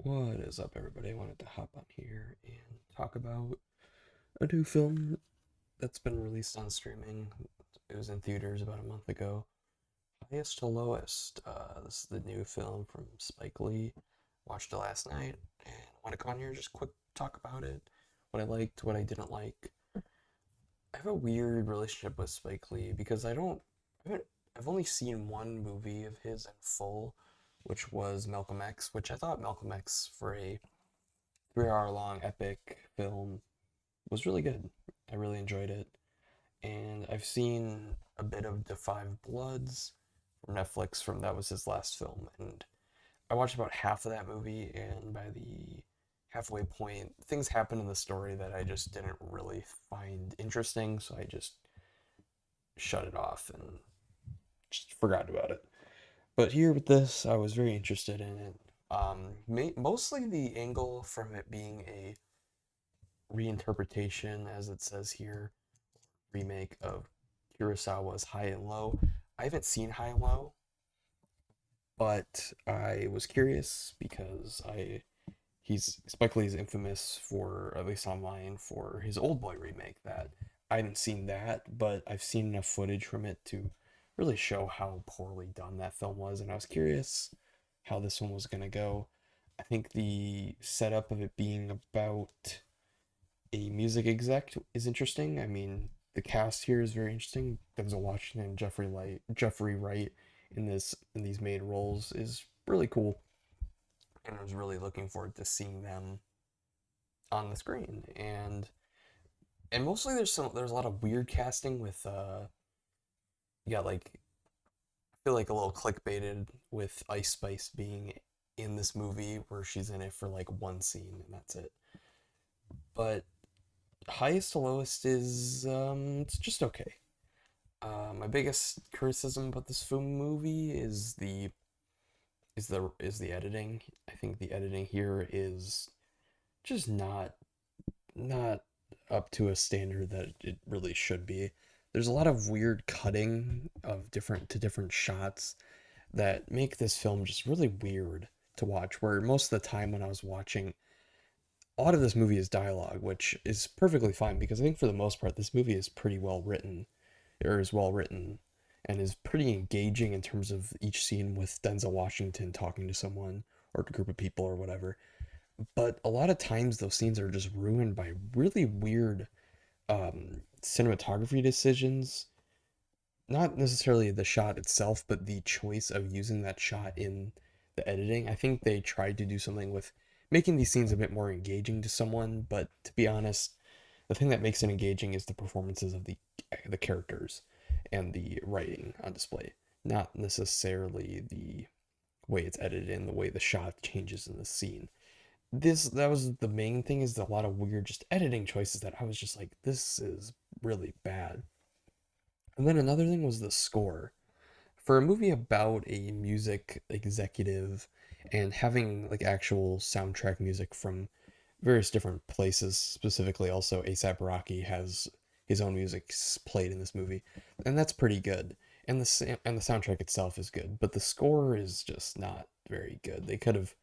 What is up, everybody? I wanted to hop on here and talk about a new film that's been released on streaming. It was in theaters about a month ago. Highest to Lowest. This is the new film from Spike Lee. Watched it last night and I want to come on here and just quick talk about it. What I liked, what I didn't like. I have a weird relationship with Spike Lee because I haven't, I've only seen one movie of his in full, which was Malcolm X, which I thought Malcolm X for a 3 hour long epic film was really good. I really enjoyed it. And I've seen a bit of The Five Bloods from Netflix from that was his last film. And I watched about half of that movie and by the halfway point, things happened in the story that I just didn't really find interesting, so I just shut it off and just forgot about it. But here with this, I was very interested in it. Mostly the angle from it being a reinterpretation, as it says here, remake of Kurosawa's High and Low. I haven't seen High and Low, but I was curious because I he's Spike Lee is infamous for, at least online, for his Old Boy remake that I haven't seen that, but I've seen enough footage from it to really show how poorly done that film was, and I was curious how this one was gonna go. I think the setup of it being about a music exec is interesting. I mean, the cast here is very interesting. Denzel Washington and Jeffrey Wright in these main roles is really cool, and I was really looking forward to seeing them on the screen. And mostly there's a lot of weird casting with you got like I feel like a little clickbaited with Ice Spice being in this movie where she's in it for like one scene and that's it. But highest to lowest is it's just okay. My biggest criticism about this film movie is the editing. I think the editing here is just not up to a standard that it really should be. There's a lot of weird cutting of different shots that make this film just really weird to watch. Where most of the time when I was watching, a lot of this movie is dialogue, which is perfectly fine because I think for the most part this movie is pretty well written, or is well written, and is pretty engaging in terms of each scene with Denzel Washington talking to someone or a group of people or whatever. But a lot of times those scenes are just ruined by really weird cinematography decisions. Not necessarily the shot itself, but the choice of using that shot in the editing. I think they tried to do something with making these scenes a bit more engaging to someone, but to be honest, the thing that makes it engaging is the performances of the characters and the writing on display, not necessarily the way it's edited and the way the shot changes in the scene. That was the main thing, is a lot of weird just editing choices that I was just like, this is really bad. And then another thing was the score. For a movie about a music executive and having like actual soundtrack music from various different places, specifically also ASAP Rocky has his own music played in this movie, and that's pretty good. And and the soundtrack itself is good, but the score is just not very good. They could have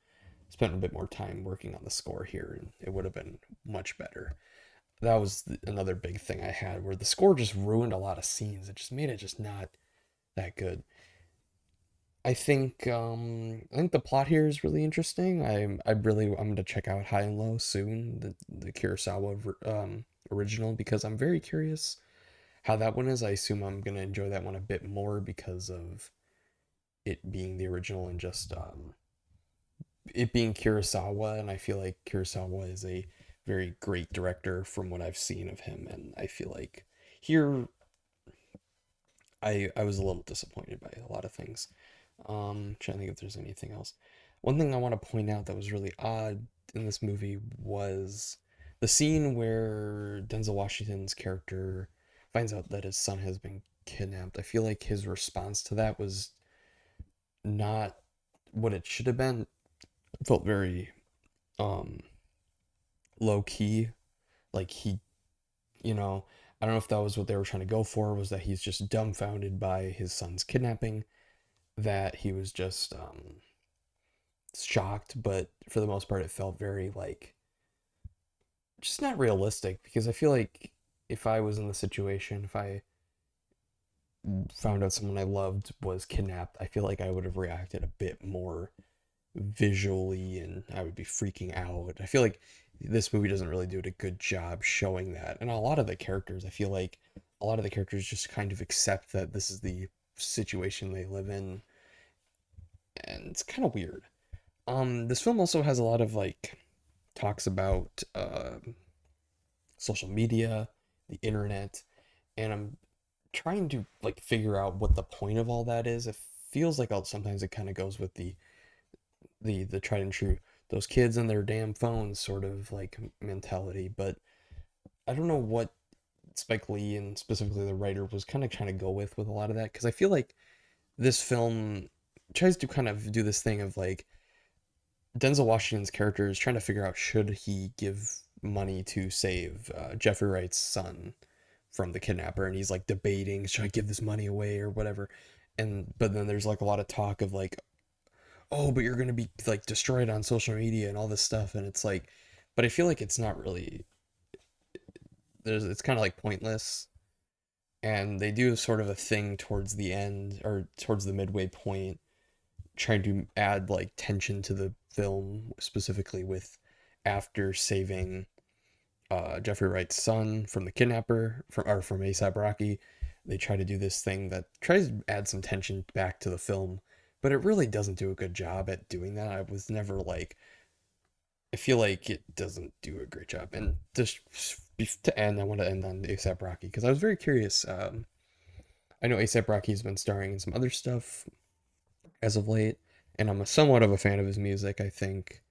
spent a bit more time working on the score here, and it would have been much better. That was another big thing I had, where the score just ruined a lot of scenes. It just made it just not that good. I think the plot here is really interesting. I'm gonna check out High and Low soon, the Kurosawa original, because I'm very curious how that one is. I assume I'm gonna enjoy that one a bit more because of it being the original and just it being Kurosawa, and I feel like Kurosawa is a very great director from what I've seen of him, and I feel like here I was a little disappointed by a lot of things. Trying to think if there's anything else. One thing I want to point out that was really odd in this movie was the scene where Denzel Washington's character finds out that his son has been kidnapped. I feel like his response to that was not what it should have been. It felt very um low key. Like you know, I don't know if that was what they were trying to go for, was that he's just dumbfounded by his son's kidnapping, that he was just shocked, but for the most part, it felt very like just not realistic because I feel like if I was in the situation, if I found out someone I loved was kidnapped, I feel like I would have reacted a bit more visually and I would be freaking out. I feel like this movie doesn't really do a good job showing that. And a lot of the characters, I feel like a lot of the characters just kind of accept that this is the situation they live in, and it's kind of weird. This film also has a lot of like talks about social media, the internet, and I'm trying to like figure out what the point of all that is. It feels like sometimes it kind of goes with the tried and true those kids and their damn phones sort of like mentality, but I don't know what Spike Lee and specifically the writer was kind of trying to go with a lot of that because I feel like this film tries to kind of do this thing of like Denzel Washington's character is trying to figure out should he give money to save Jeffrey Wright's son from the kidnapper, and he's like debating should I give this money away or whatever, and but then there's like a lot of talk of like, oh, but you're gonna be like destroyed on social media and all this stuff, and it's like, but I feel like it's not really it's kind of like pointless, and they do sort of a thing towards the end or towards the midway point trying to add like tension to the film, specifically with after saving Jeffrey Wright's son from the kidnapper from ASAP Rocky. They try to do this thing that tries to add some tension back to the film, but it really doesn't do a good job at doing that. I was never like, I feel like it doesn't do a great job. And just to end, I want to end on ASAP Rocky because I was very curious. I know ASAP Rocky's been starring in some other stuff as of late, and I'm somewhat of a fan of his music. I think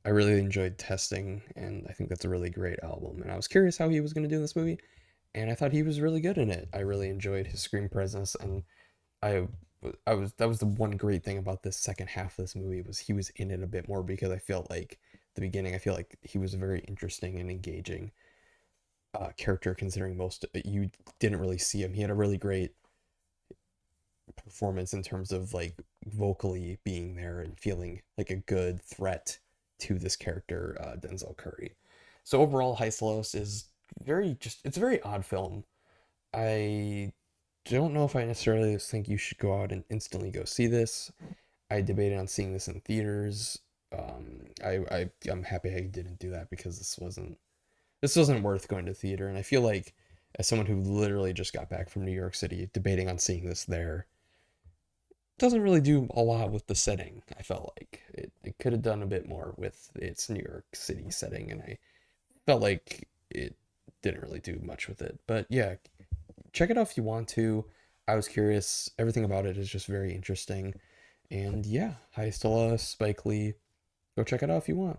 I really enjoyed Testing, and I think that's a really great album. And I was curious how he was going to do in this movie, and I thought he was really good in it. I really enjoyed his screen presence, and I I was that was the one great thing about this second half of this movie was he was in it a bit more because I felt like the beginning I feel like he was a very interesting and engaging character considering most you didn't really see him. He had a really great performance in terms of like vocally being there and feeling like a good threat to this character, Denzel Curry. So overall, Heistelos is it's a very odd film. I don't know if I necessarily think you should go out and instantly go see this. I debated on seeing this in theaters. I'm happy I didn't do that because this wasn't worth going to theater, and I feel like as someone who literally just got back from New York City, debating on seeing this there doesn't really do a lot with the setting. I felt like it could have done a bit more with its New York City setting, and I felt like it didn't really do much with it. But yeah, check it out if you want to. I was curious. Everything about it is just very interesting. And yeah, hi Stella, Spike Lee. Go check it out if you want.